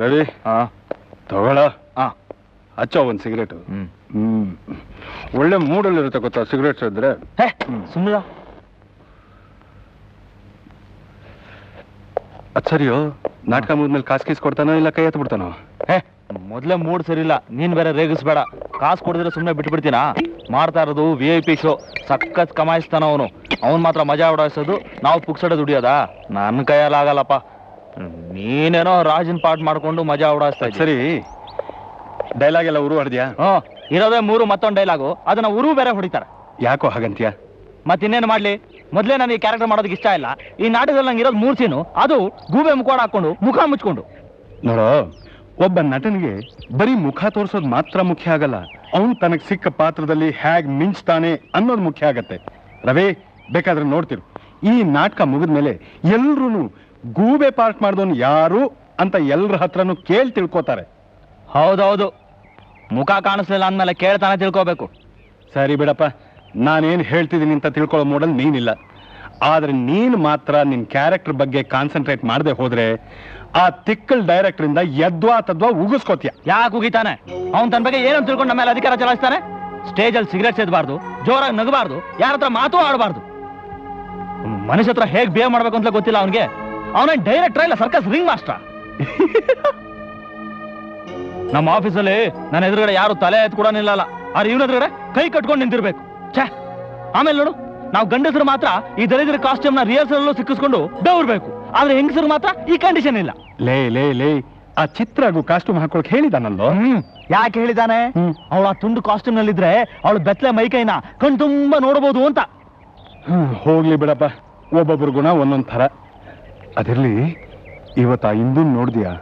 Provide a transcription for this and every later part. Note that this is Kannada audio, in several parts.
ರವಿ ತಗೊಳ ಹಚ್ಚೋ ಒಂದು ಸಿಗರೇಟ್. ಒಳ್ಳೆ ಮೂಡಲ್ಲಿರುತ್ತೆ ಗೊತ್ತಾ ಸಿಗರೇಟ್ ಇದ್ರೆ. ಸುಮ್ಮನೆ ಅದ್ ಸರಿಯೋ, ನಾಟಕ ಮುಗಿದ್ಮೇಲೆ ಕಾಸು ಕೀಸ್ ಕೊಡ್ತಾನೋ ಇಲ್ಲ ಕೈ ಎತ್ತು ಬಿಡ್ತಾನೋ? ಮೊದ್ಲೇ ಮೂಡ್ ಸರಿ ಇಲ್ಲ, ನೀನ್ ಬೇರೆ ರೇಗಿಸ್ಬೇಡ. ಕಾಸು ಕೊಡಿದ್ರೆ ಸುಮ್ಮನೆ ಬಿಟ್ಬಿಡ್ತೀನಾ? ಮಾಡ್ತಾ ಇರೋದು VIP ಶೋ, ಸಖತ್ ಕಮಾಯಿಸ್ತಾನ ಅವನು. ಅವನ್ ಮಾತ್ರ ಮಜಾ ಉಡಾಯಿಸೋದು, ನಾವು ಪುಕ್ಸಡೆ ದುಡಿಯೋದಾ? ನನ್ನ ಕೈಯಲ್ಲಿ ಆಗಲ್ಲಪ್ಪ. ನೀನೇನೋ ರಾಜನ್ ಪಾಠ ಮಾಡ್ಕೊಂಡು ಮಜಾ ಉಡಾಯಿಸ್ತಾ. ಸರಿ, ಡೈಲಾಗ್ ಎಲ್ಲ ಉರು ಹೊಡೆದ್ಯಾ? ಇರೋದೇ 3 ಮತ್ತೊಂದು ಡೈಲಾಗು, ಅದನ್ನ ಉರು ಬೇರೆ ಹೊಡಿತಾರೆ. ಯಾಕೋ ಹಾಗಂತ್ಯ? ಮತ್ತಿನ್ನೇನು ಮಾಡ್ಲಿ? ಮೊದ್ಲೇ ನನಗೆ ಕ್ಯಾರೆಕ್ಟರ್ ಮಾಡೋದಕ್ಕೆ ಇಷ್ಟ ಇಲ್ಲ. ಈ ನಾಟಕದಲ್ಲಿ ನಂಗೆ ಇರೋದು 3 ಸೀನು, ಅದು ಗೂಬೆ ಮುಖವಾಡ ಹಾಕೊಂಡು ಮುಖ ಮುಚ್ಕೊಂಡು. ನೋಡೋ, ಒಬ್ಬ ನಟನಿಗೆ ಬರೀ ಮುಖ ತೋರಿಸೋದು ಮಾತ್ರ ಮುಖ್ಯ ಆಗಲ್ಲ, ಅವನು ತನಗೆ ಸಿಕ್ಕ ಪಾತ್ರದಲ್ಲಿ ಹೇಗ್ ಮಿಂಚ್ತಾನೆ ಅನ್ನೋದು ಮುಖ್ಯ ಆಗತ್ತೆ. ರವಿ, ಬೇಕಾದ್ರೆ ನೋಡ್ತಿರು, ಈ ನಾಟಕ ಮುಗಿದ್ಮೇಲೆ ಎಲ್ರು ಗೂಬೆ ಪಾರ್ಟ್ ಮಾಡಿದವನು ಯಾರು ಅಂತ ಎಲ್ರ ಹತ್ರನು ಕೇಳಿ ತಿಳ್ಕೊತಾರೆ. ಹೌದೌದು, ಮುಖ ಕಾಣಿಸ್ಲಿಲ್ಲ ಅಂದ್ಮೇಲೆ ಕೇಳ್ತಾನೆ ತಿಳ್ಕೋಬೇಕು. ಸರಿ ಬಿಡಪ್ಪ, ನಾನೇನು ಹೇಳ್ತಿದ್ದೀನಿ ಅಂತ ತಿಳ್ಕೊಳ್ಳೋ ಮೂಡಲ್ ನೀನಿಲ್ಲ. ಆದ್ರೆ ನೀನು ಮಾತ್ರ ನಿನ್ ಕ್ಯಾರೆಕ್ಟರ್ ಬಗ್ಗೆ ಕಾನ್ಸಂಟ್ರೇಟ್ ಮಾಡದೆ ಹೋದ್ರೆ ಆ ತಿಕ್ಕಲ್ ಡೈರೆಕ್ಟರ್ ಇಂದ ಯದ್ವಾ ತದ್ವಾ ಉಗಿಸ್ಕೋತೀಯ. ಯಾಕೆ ಉಗಿತಾನೆ? ಅವ್ನು ತನ್ನ ಬಗ್ಗೆ ಏನಂತ ತಿಳ್ಕೊಂಡು ನಮ್ಮ ಮೇಲೆ ಅಧಿಕಾರ ಚಲಾಯಿಸ್ತಾನೆ. ಸ್ಟೇಜಲ್ಲಿ ಸಿಗರೇಟ್ ಸೇದಬಾರ್ದು, ಜೋರಾಗಿ ನಗಬಾರ್ದು, ಯಾರ ಹತ್ರ ಮಾತು ಆಡಬಾರ್ದು. ಮನುಷ್ಯ ಹತ್ರ ಹೇಗೆ ಬಿಹೇವ್ ಮಾಡ್ಬೇಕು ಅಂತ ಗೊತ್ತಿಲ್ಲ ಅವನಿಗೆ. ಅವನ ಡೈರೆಕ್ಟರ್ ಇಲ್ಲ, ಸರ್ಕಸ್ ರಿಂಗ್ ಮಾಸ್ಟರ್. ನಮ್ಮ ಆಫೀಸಲ್ಲಿ ನನ್ನ ಎದುರುಗಡೆ ಯಾರು ತಲೆ ಎತ್ತು ಕೂಡ ನಿಲ್ಲಲ್ಲ, ಆದ್ರೆ ಇವನ ಎದುರುಗಡೆ ಕೈ ಕಟ್ಕೊಂಡು ನಿಂತಿರ್ಬೇಕು. ಛೇ, ಆಮೇಲೆ ನೋಡು, ನಾವು ಗಂಡಸರು ಮಾತ್ರ ಈ ದರಿದ್ರ ಕಾಸ್ಟ್ಯೂಮ್ ನ ರಿಹರ್ಸಲ್ ಸಿಕ್ಕಿಸ್ಕೊಂಡು ದೌರ್ಬೇಕು, ಆದ್ರೆ ಹೆಂಗಸರು ಮಾತ್ರ ಈ ಕಂಡೀಷನ್ ಇಲ್ಲ. ಲೇ ಲೇ ಲೇ, ಆ ಚಿತ್ರಗೂ ಕಾಸ್ಟ್ಯೂಮ್ ಹಾಕೊಳಕ್ ಹೇಳಿದಾನಲ್ಲೋ? ಯಾಕೆ ಹೇಳಿದಾನೆ? ಅವಳು ಆ ತುಂಡು ಕಾಸ್ಟ್ಯೂಮ್ ನಲ್ಲಿದ್ರೆ ಅವಳು ಬೆತ್ತಲೆ ಮೈಕೈನ ಕಣ್ ತುಂಬಾ ನೋಡಬಹುದು ಅಂತ. ಹೋಗ್ಲಿ ಬಿಡಪ್ಪ, ಒಬ್ಬೊಬ್ರು ಗುಣ ಒಂದೊಂದ್ ಥರ. ಅದಿರ್ಲಿ, ಇವತ್ತ ಇಂದು ನೋಡ್ದಿಯಾ?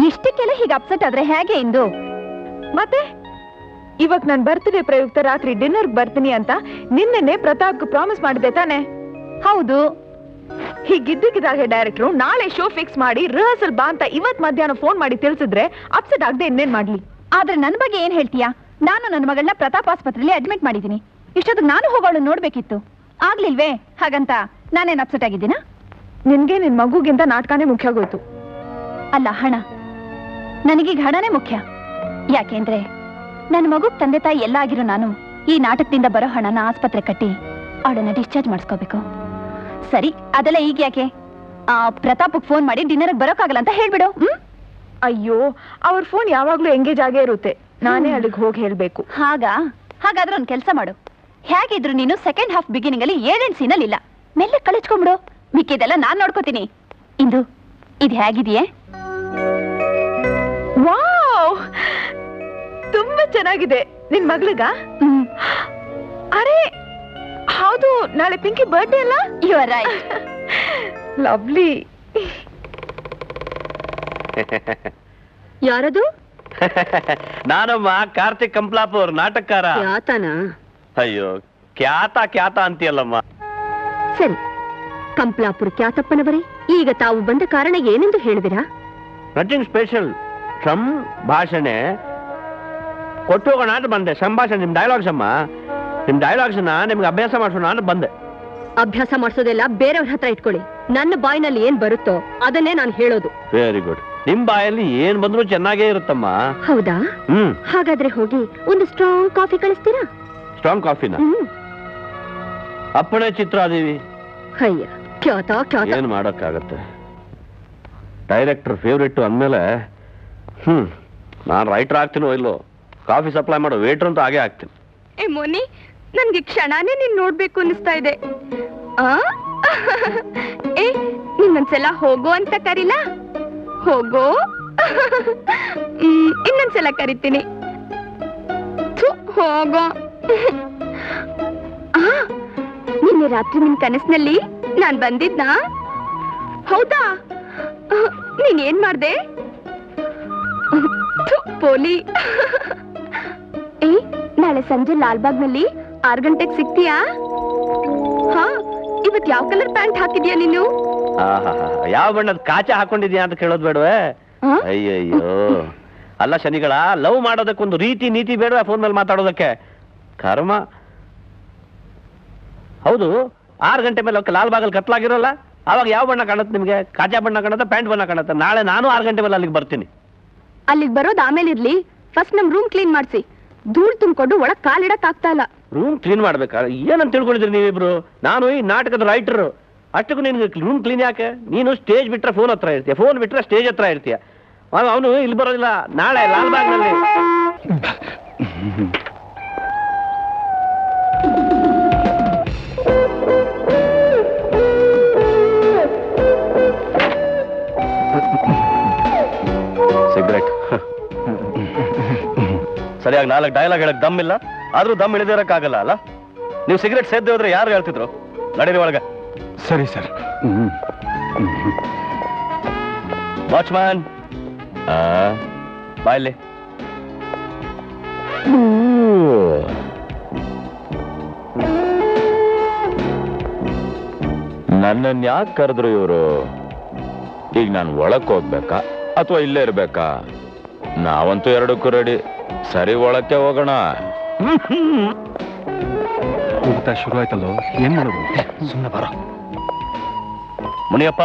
ಇಷ್ಟಕ್ಕೆಲ್ಲ ಹೀಗೆ ಅಪ್ಸೆಟ್ ಆದ್ರೆ ಹೇಗೆ ಇಂದು? ಮತ್ತೆ ಇವಾಗ ನಾನು ಬರ್ತ್ಡೇ ಪ್ರಯುಕ್ತ ರಾತ್ರಿ ಡಿನ್ನರ್ ಬರ್ತೀನಿ ಅಂತ ನಿನ್ನೆ ಪ್ರತಾಪ್ ಪ್ರಾಮಿಸ್ ಮಾಡಿದೆ ತಾನೆ? ಹೌದು. ಹೀಗಿದ್ದಕ್ಕಿದ್ದಾಗೆ ಡೈರೆಕ್ಟ್ರು ನಾಳೆ ಶೋ ಫಿಕ್ಸ್ ಮಾಡಿ ರಿಹರ್ಸಲ್ ಬಾ ಅಂತ ಇವತ್ ಮಧ್ಯಾಹ್ನ ಫೋನ್ ಮಾಡಿ ತಿಳಿಸಿದ್ರೆ ಅಪ್ಸೆಟ್ ಆಗದೆ ಇನ್ನೇನ್ ಮಾಡ್ಲಿ? ಆದ್ರೆ ನನ್ನ ಬಗ್ಗೆ ಏನ್ ಹೇಳ್ತೀಯಾ? ನಾನು ನನ್ನ ಮಗಳನ್ನ ಪ್ರತಾಪ್ ಆಸ್ಪತ್ರೆಯಲ್ಲಿ ಅಡ್ಮಿಟ್ ಮಾಡಿದ್ದೀನಿ. ಇಷ್ಟೊತ್ತಿಗೆ ನಾನು ಹೋಗೋಳು ನೋಡ್ಬೇಕಿತ್ತು, ಆಗ್ಲಿಲ್ವೇ? ಹಾಗಂತ ನಾನೇನ್ ಅಪ್ಸೆಟ್ ಆಗಿದ್ದೀನಾ? ನಿನ್ಗೆ ನಿನ್ ಮಗುಗಿಂತ ನಾಟಕನೇ ಮುಖ್ಯ ಆಗೋಯ್ತು. ಅಲ್ಲ, ಹಣ. ನನಗೀಗ ಹಣನೇ ಮುಖ್ಯ. ಯಾಕೆಂದ್ರೆ ನನ್ನ ಮಗುಗ್ ತಂದೆ ತಾಯಿ ಎಲ್ಲ ಆಗಿರೋ ನಾನು ಈ ನಾಟಕದಿಂದ ಬರೋ ಹಣನ ಆಸ್ಪತ್ರೆ ಕಟ್ಟಿ ಅವಳನ್ನ ಡಿಸ್ಚಾರ್ಜ್ ಮಾಡಿಸ್ಕೋಬೇಕು. ಸರಿ, ಅದೆಲ್ಲ ಈಗ ಯಾಕೆ? ಪ್ರತಾಪ್ಗೆ ಫೋನ್ ಮಾಡಿ ಡಿನ್ನರ್ಗೆ ಬರೋಕ್ಕಾಗಲ್ಲ ಅಂತ ಹೇಳ್ಬಿಡು. ಅಯ್ಯೋ, ಅವ್ರ ಫೋನ್ ಯಾವಾಗ್ಲೂ ಎಂಗೇಜ್ ಆಗೇ ಇರುತ್ತೆ, ನಾನೇ ಅಲ್ಲಿಗೆ ಹೋಗಿ ಹೇಳ್ಬೇಕು. ಹಾಗಾದ್ರೆ ಒಂದ್ ಕೆಲಸ ಮಾಡು. ಹೇಗಿದ್ರು ನೀನು ಸೆಕೆಂಡ್ ಹಾಫ್ ಬಿಗಿನಿಂಗ್ ಅಲ್ಲಿ 7 ಸೀನಲ್ಲಿ ಇಲ್ಲ, ಮೆಲ್ಲ ಕಳಿಸ್ಕೊಂಡ್ಬಿಡು. ಮಿಕ್ಕಿದೆಲ್ಲ ನಾನ್ ನೋಡ್ಕೋತೀನಿ. ಇಂದು ಇದು ಹೇಗಿದೆಯೇ? ವಾವ್, ತುಂಬಾ ಚೆನ್ನಾಗಿದೆ. ನಿನ್ ಮಗಳಿಗ? ಅರೆ ಹೌದು, ನಾಳೆ ಪಿಂಕಿ ಬರ್ಡೇ ಅಲ್ಲ? You are right. ಲವ್ಲಿ. ಯಾರದು? ನಾನಮ್ಮ ಕಾರ್ತಿಕ್ ಕಂಪ್ಲಾಪುರ್, ನಾಟಕಕಾರ. ಯಾತನಾ? ಅಯ್ಯೋ, ಕ್ಯಾತ ಅಂತೀಯಲ್ಲಮ್ಮ. ಸರಿ, ಕಂಪ್ಲಾಪುರ್ ಕ್ಯಾತಪ್ಪನವರೇ, ಈಗ ತಾವು ಬಂದ ಕಾರಣ ಏನೆಂದು ಹೇಳಿದಿರಾ? Nothing special. ಸಂಭಾಷಣೆ ಕೊಟ್ಟು ಹೋಗೋಣ ಅಂತ ಬಂದೆ. ಸಂಭಾಷಣೆ, ನಿಮ್ ಡೈಲಾಗ್ಸ್ ಅಮ್ಮ. ನಿಮ್ ಡೈಲಾಗ್ಸ್ ನಿಮ್ಗೆ ಅಭ್ಯಾಸ ಮಾಡಿಸೋಣ ಅಂತ ಬಂದೆ. ಅಭ್ಯಾಸ ಮಾಡಿಸೋದೆಲ್ಲ ಬೇರೆಯವ್ರ ಹತ್ರ ಇಟ್ಕೊಳ್ಳಿ. ನನ್ನ ಬಾಯಿನಲ್ಲಿ ಏನ್ ಬರುತ್ತೋ ಅದನ್ನೇ ನಾನು ಹೇಳೋದು. Very good. ನಿಮ್ ಬಾಯಲ್ಲಿ ಏನ್ ಬಂದ್ರು ಚೆನ್ನಾಗೇ ಇರುತ್ತಮ್ಮ. ಹೌದಾ? ಹಾಗಾದ್ರೆ ಹೋಗಿ ಒಂದು ಸ್ಟ್ರಾಂಗ್ ಕಾಫಿ ಕಳಿಸ್ತೀರಾ? ಸ್ಟ್ರಾಂಗ್ ಕಾಫಿನ? ಅಪ್ಪಣೆ ಚಿತ್ರಾದೇವಿ. ಅಯ್ಯ, ಏನ್ ಮಾಡಕ್ಕಾಗತ್ತೆ, ಡೈರೆಕ್ಟರ್ ಫೇವ್ರೇಟ್ ಅಂದ್ಮೇಲೆ ನಾನ್ ರೈಟರ್ ಆಗ್ತೀನೋ ಇಲ್ಲೋ, ಕಾಫಿ ಸಪ್ಲೈ ಮಾಡೋ ವೇಟ್ರ್ ಅಂತ ಹಾಗೆ ಆಗ್ತೀನಿ. ಏ ಮೋನಿ, ನನ್ಗೆ ಕ್ಷಣನೇ ನೀನ್ ನೋಡ್ಬೇಕು ಅನಿಸ್ತಾ ಇದೆ. ಏ, ನಿನ್ನೊಂದ್ಸಲ ಹೋಗೋ ಅಂತ ಕರಿಲ್ಲ? ಹೋಗೋ. ಇನ್ನೊಂದ್ಸಲ ಕರಿತೀನಿ. ಹೋಗೋ. ನಿನ್ನೆ ರಾತ್ರಿ ನಿನ್ ಕನಸಿನಲ್ಲಿ ನಾನ್ ಬಂದಿದ್ನಾ? ಹೌದಾ? ನೀನೇನ್ ಮಾಡ್ದೆ? ಪೋಲಿ. ಏ, ನಾಳೆ ಸಂಜೆ ಲಾಲ್ಬಾಗ್ನಲ್ಲಿ 6 ಗಂಟೆಗೆ ಸಿಗ್ತೀಯಾ? ಹಾ, ಇವತ್ ಯಾವ ಕಲರ್ ಪ್ಯಾಂಟ್ ಹಾಕಿದ್ಯಾ ನೀನು? ಯಾವ ಬಣ್ಣದ ಕಾಚ ಹಾಕೊಂಡಿದ್ಯಾ ಅಂತ ಕೇಳೋದ್ ಬೇಡವೇ? ಅಯ್ಯಯ್ಯೋ, ಅಲ್ಲ ಶನಿಗಳ, ಲವ್ ಮಾಡೋದಕ್ಕೊಂದು ರೀತಿ ನೀತಿ ಬೇಡವಾ ಫೋನ್ ಮೇಲೆ ಮಾತಾಡೋದಕ್ಕೆ? ಕರ್ಮ. ಹೌದು, 6 ಗಂಟೆ ಮೇಲೆ ಲಾಲ್ಬಾಗಲ್ಲಿ ಕತ್ಲಾಗಿರೋಲ್ಲ, ಅವಾಗ ಯಾವ ಬಣ್ಣ ಕಾಣುತ್ತೆ ನಿಮ್ಗೆ? ಕಾಚಾ ಬಣ್ಣ ಕಾಣುತ್ತೆ, ಪ್ಯಾಂಟ್ ಬಣ್ಣ ಕಾಣುತ್ತೆ. ನಾಳೆ ನಾನು 6 ಗಂಟೆ ಮೇಲೆ ಅಲ್ಲಿಗೆ ಬರ್ತೀನಿ. ಅಲ್ಲಿಗೆ ಬರೋದು ಆಮೇಲೆ ಇರ್ಲಿ, ಫಸ್ಟ್ ನಮ್ ರೂಮ್ ಕ್ಲೀನ್ ಮಾಡಿಸಿ. ಧೂಳ್ ತುಂಬಿಕೊಂಡು ಒಳಗ್ ಕಾಲಿಡಕ್ ಆಗ್ತಾ ಇಲ್ಲ. ರೂಮ್ ಕ್ಲೀನ್ ಮಾಡ್ಬೇಕಾ? ಏನಂತ ತಿಳ್ಕೊಂಡಿದ್ರಿ ನೀವಿಬ್ರು? ನಾನು ಈ ನಾಟಕದ ರೈಟರ್. ಅಷ್ಟಕ್ಕೂ ನಿನ್ಗೆ ರೂಮ್ ಕ್ಲೀನ್ ಯಾಕೆ? ನೀನು ಸ್ಟೇಜ್ ಬಿಟ್ರೆ ಫೋನ್ ಹತ್ರ ಇರ್ತೀಯ, ಫೋನ್ ಬಿಟ್ರೆ ಸ್ಟೇಜ್ ಹತ್ರ ಇರ್ತೀಯ. ಅವನು ಇಲ್ಲಿ ಬರೋದಿಲ್ಲ. ನಾಳೆ ಲಾಲ್ಬಾಗ್ನಲ್ಲಿ. ಸಿಗರೇಟ್ ಸರಿಯಾಗಿ 4 ಡೈಲಾಗ್ ಹೇಳಕ್ ದಮ್ ಇಲ್ಲ, ಆದ್ರೂ ದಮ್ ಇಳಿದಿರಕ್ಕಾಗಲ್ಲ ಅಲ್ಲ? ನೀವು ಸಿಗರೇಟ್ ಸೇದ್ದೆ ಹೋದ್ರೆ ಯಾರು ಹೇಳ್ತಿದ್ರು? ನಡೀರಿ ಒಳಗೆ. ಸರಿ ಸರ್. ವಾಚ್ಮ್ಯಾನ್ ಬಾಯಲ್ಲಿ. ನನ್ನನ್ನು ಯಾಕೆ ಕರೆದ್ರು ಇವರು? ಈಗ ನಾನು ಒಳಕ್ ಹೋಗ್ಬೇಕಾ ಅಥವಾ ಇಲ್ಲೇ ಇರ್ಬೇಕಾ? ನಾವಂತೂ ಎರಡಕ್ಕೂ ರೆಡಿ. ಸರಿ, ಒಳಕ್ಕೆ ಹೋಗೋಣ. ಹೋಗ್ತಾ ಶುರು ಆಯ್ತಲ್ಲೋ, ಏನ್ ಮಾಡೋದು? ಸುಮ್ಮನೆ ಬರ. ಮುನಿಯಪ್ಪ,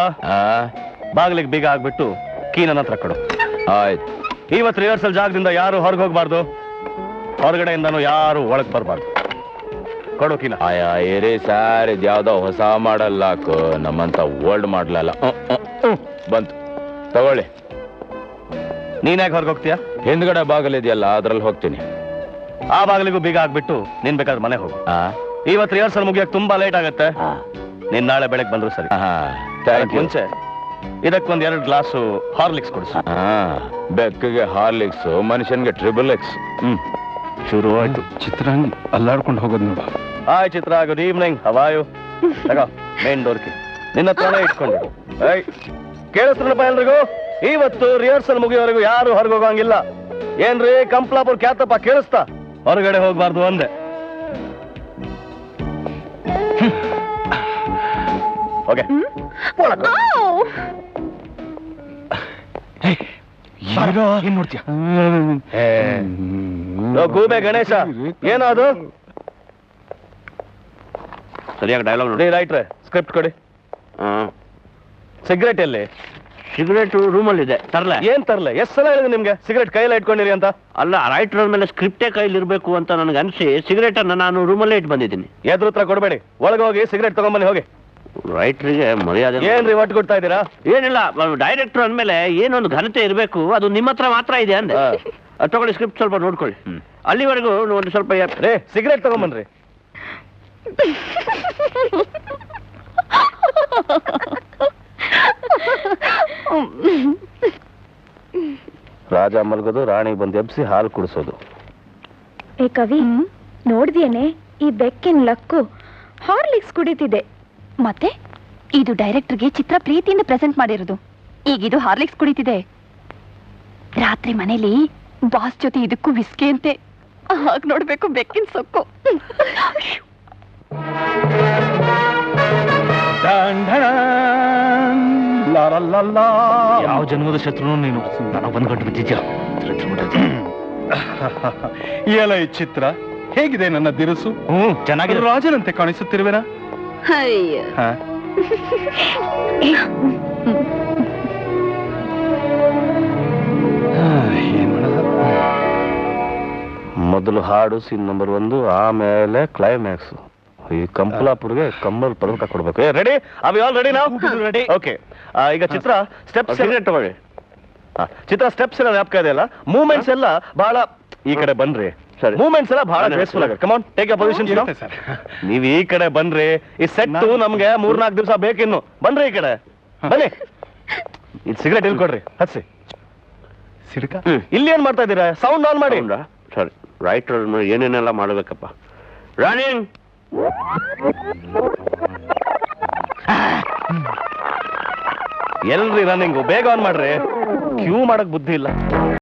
ಬಾಗಿಲಿಗೆ ಬೀಗ ಆಗ್ಬಿಟ್ಟು ಕೀ ನನ್ನ ಹತ್ರ ಕೊಡು. ಆಯ್ತು. ಇವತ್ತು ರಿಹರ್ಸಲ್ ಜಾಗದಿಂದ ಯಾರು ಹೊರಗೆ ಹೋಗ್ಬಾರ್ದು, ಹೊರಗಡೆಯಿಂದನೂ ಯಾರು ಒಳಗ್ ಬರ್ಬಾರ್ದು. ಕೊಡು ಕೀನ. ಆಯಾ ಏರಿ ಸಾರ್, ಇದ್ಯಾವ್ದೋ ಹೊಸ ಮಾಡಲ್ಲ, ನಮ್ಮಂತ ಓಲ್ಡ್ ಮಾಡ್ಲಲ್ಲ. ಬಂತು, ತಗೊಳ್ಳಿ. ನೀನ್ ಯಾಕೆ ಹೊರಗೆ ಹೋಗ್ತೀಯಾ? ಹಿಂದ್ಗಡೆ ಬಾಗಿಲಿದೆಯಲ್ಲ, ಅದ್ರಲ್ಲಿ ಹೋಗ್ತೀನಿ. ಆ ಬಾಗಿಲಿಗೂ ಬೀಗ ಆಗ್ಬಿಟ್ಟು ನೀನ್ ಬೇಕಾದ್ರೆ ಮನೆ ಹೋಗು. ಇವತ್ತು ರಿಹರ್ಸಲ್ ಮುಗಿಯಕ್ ತುಂಬಾ ಲೇಟ್ ಆಗತ್ತೆ. ನೀನ್ ನಾಳೆ ಬೆಳಗ್ಗೆ ಬಂದ್ರು ಸರಿ. ಮುಂಚೆ ಇದಕ್ಕೊಂದ್ 2 ಗ್ಲಾಸು ಹಾರ್ಲಿಕ್ಸ್ ಕೊಡಿಸು. ಬೆಕ್ಕಿಗೆ ಹಾರ್ಲಿಕ್ಸ್, ಮನುಷ್ಯನ್ಗೆ XXX. ಶುರು ಆಯ್ತು. ಚಿತ್ರಾಂಗಿ ಅಲ್ಲಾಡ್ಕೊಂಡು ಹೋಗೋದು ನೋಡು. Hi Chitra, good evening, how are you. ತಗೋ ಮೇನ್ ಡೋರ್ಕಿ, ನಿನ್ನ ಹತ್ರನೇ ಇಟ್ಕೊಂಡು. ಕೇಳಿಸ್ರಲ್ಲಪ್ಪ ಎಲ್ರಿಗೂ, ಇವತ್ತು ರಿಹರ್ಸಲ್ ಮುಗಿಯೋವರೆಗೂ ಯಾರು ಹೊರಗೆ ಹೋಗಂಗಿಲ್ಲ. ಏನ್ರಿ ಕಂಪ್ಲಾಪುರ್ ಖ್ಯಾತಪ್ಪ, ಕೇಳಿಸ್ತಾ? ಹೊರಗಡೆ ಹೋಗ್ಬಾರ್ದು ಅಂದೆ. ಓಕೆ, ಏನ್ ನೋಡ್ತೀಯ? ಗೂಬೆ ಗಣೇಶ, ಏನೋ ಅದು? ಸರಿಯಾಗಿ ಡೈಲಾಗ್ ನೋಡಿ. ರೈಟ್ರೆ, ಸ್ಕ್ರಿಪ್ಟ್ ಕೊಡಿ. ಸಿಗರೇಟ್ ಎಲ್ಲಿ? ಸಿಗರೇಟ್ ರೂಮಲ್ಲಿದೆ. ತರ್ಲೆ? ಏನ್ ತರ್ಲೆ? ಎಷ್ಟು ಸಲ ಹೇಳಿದೆ ನಿಮ್ಗೆ ಸಿಗರೇಟ್ ಕೈಯಲ್ಲಿ ಇಟ್ಕೊಂಡಿರಿ ಅಂತ? ಅಲ್ಲ, ರೈಟರ್ ಮೇಲೆ ಸ್ಕ್ರಿಪ್ಟೇ ಕೈಲಿ ಇರ್ಬೇಕು ಅಂತ ನನಗೆ ಅನ್ಸಿ ಸಿಗರೇಟ್ ಅನ್ನ ನಾನು ರೂಮಲ್ಲೇ ಇಟ್ಟು ಬಂದಿದ್ದೀನಿ. ಎದುರು ಹತ್ರ ಕೊಡಬೇಡಿ, ಒಳಗೆ ಹೋಗಿ ಸಿಗರೇಟ್ ತಗೊಂಬನ್ನಿ ಹೋಗಿ. ರೈಟ್ರಿಗೆ ಮರ್ಯಾದೆ. ಏನ್ರಿ ಒಟ್ಟು ಕೊಡ್ತಾ ಇದ್ದೀರಾ? ಏನಿಲ್ಲ, ಡೈರೆಕ್ಟರ್ ಅಂದ್ಮೇಲೆ ಏನೊಂದು ಘನತೆ ಇರಬೇಕು, ಅದು ನಿಮ್ಮ ಹತ್ರ ಮಾತ್ರ ಇದೆ ಅಂದೆ. ತಗೊಳ್ಳಿ, ಸ್ಕ್ರಿಪ್ಟ್ ಸ್ವಲ್ಪ ನೋಡ್ಕೊಳ್ಳಿ. ಅಲ್ಲಿವರೆಗೂ ಒಂದು ಸ್ವಲ್ಪ ರೇ ಸಿಗರೇಟ್ ತಗೊಂಬನ್ರಿ. ರಾಜ ಮಲ್ಗೋದು, ರಾಣಿ ಬಂದು ಎಬ್ಸಿ ಹಾಲು ಕುಡಿಸೋದು. ಏ ಕವಿ, ನೋಡ್ದೇನೆ ಈ ಬೆಕ್ಕಿನ ಲಕ್ಕು ಹಾರ್ಲಿಕ್ಸ್ ಕುಡಿತಿದೆ. ಮತ್ತೆ ಇದು ಡೈರೆಕ್ಟರ್ಗೆ ಚಿತ್ರ ಪ್ರೀತಿಯಿಂದ ಪ್ರೆಸೆಂಟ್ ಮಾಡಿರೋದು. ಈಗ ಇದು ಹಾರ್ಲಿಕ್ಸ್ ಕುಡಿತಿದೆ. ರಾತ್ರಿ ಮನೇಲಿ ಬಾಸ್ ಜೊತೆ ಇದಕ್ಕೂ ವಿಸ್ಕೆ ಅಂತೆ. ಹಾಗೆ ನೋಡ್ಬೇಕು ಬೆಕ್ಕಿನ ಸೊಕ್ಕು. ಯಾವ ಜನ್ಮದ ಶತ್ರುನು ನೀನು? ನಾನು ಬಂದ್ ಗಂಟು ಬಿದ್ದಿದ್ಯಾ? ಎಲ್ಲ ಈ ಚಿತ್ರ ಹೇಗಿದೆ ನನ್ನ ದಿರಸು? ಚೆನ್ನಾಗಿದೆ. ರಾಜನಂತೆ ಕಾಣಿಸುತ್ತಿರುವೆನಾ? ಮೊದಲು ಹಾಡು ಸೀನ್ ನಂಬರ್ 1, ಆಮೇಲೆ ಕ್ಲೈಮ್ಯಾಕ್ಸ್. ಈ ಕಂಪ್ಲಾಪುರ್ಗೆ ಕಮ್ಮಲ್ ಪದಕ ಕೊಡ್ಬೇಕು. ರೆಡಿ? ಅವಿ ಆಲ್ ರೆಡಿ ನಾವು? ರೆಡಿ. ಓಕೆ, ಈಗ ಚಿತ್ರ ಸ್ಟೆಪ್ಸ್ ತಗೊಳ್ಳಿ. ಚಿತ್ರ ಸ್ಟೆಪ್ಸ್ ಎಲ್ಲ ಜ್ಞಾಪಕ ಇದೆ ಅಲ್ಲ? ಮೂವ್ಮೆಂಟ್ಸ್ ಎಲ್ಲ ಬಹಳ ಈ ಕಡೆ ಬನ್ರಿ. ಸರಿ, ಮೂವ್ಮೆಂಟ್ಸ್ ಎಲ್ಲ ಬಹಳ ಗ್ರೇಸ್ಫುಲ್ ಆಗಿ. Come on, take your position. ನೀವು ಈ ಕಡೆ ಬನ್ರಿ. ಈ ಸೆಟ್ ನಮ್ಗೆ 3-4 ದಿವಸ ಬೇಕಿನ್ನು. ಬನ್ರಿ ಈ ಕಡೆ, ಬನ್ನಿ. ಇದು ಸಿಗರೇಟ್ ಇಲ್ಲಿ ಕೊಡ್ರಿ, ಹಚ್ಚಿ. ಸಿಡ್ಕ ಇಲ್ಲಿ ಏನ್ ಮಾಡ್ತಾ ಇದ್ದೀರಾ? ಸೌಂಡ್ ಆನ್ ಮಾಡಿ. ಸರಿ, ರೈಟರ್ ಏನೇನೆಲ್ಲ ಮಾಡ್ಬೇಕಪ್ಪ. ರನ್ನಿಂಗ್. ಎಲ್ರಿ ರನ್ನಿಂಗು? ಬೇಗ ಆನ್ ಮಾಡ್ರಿ. ಕ್ಯೂ ಮಾಡಕ್ ಬುದ್ಧಿ ಇಲ್ಲ.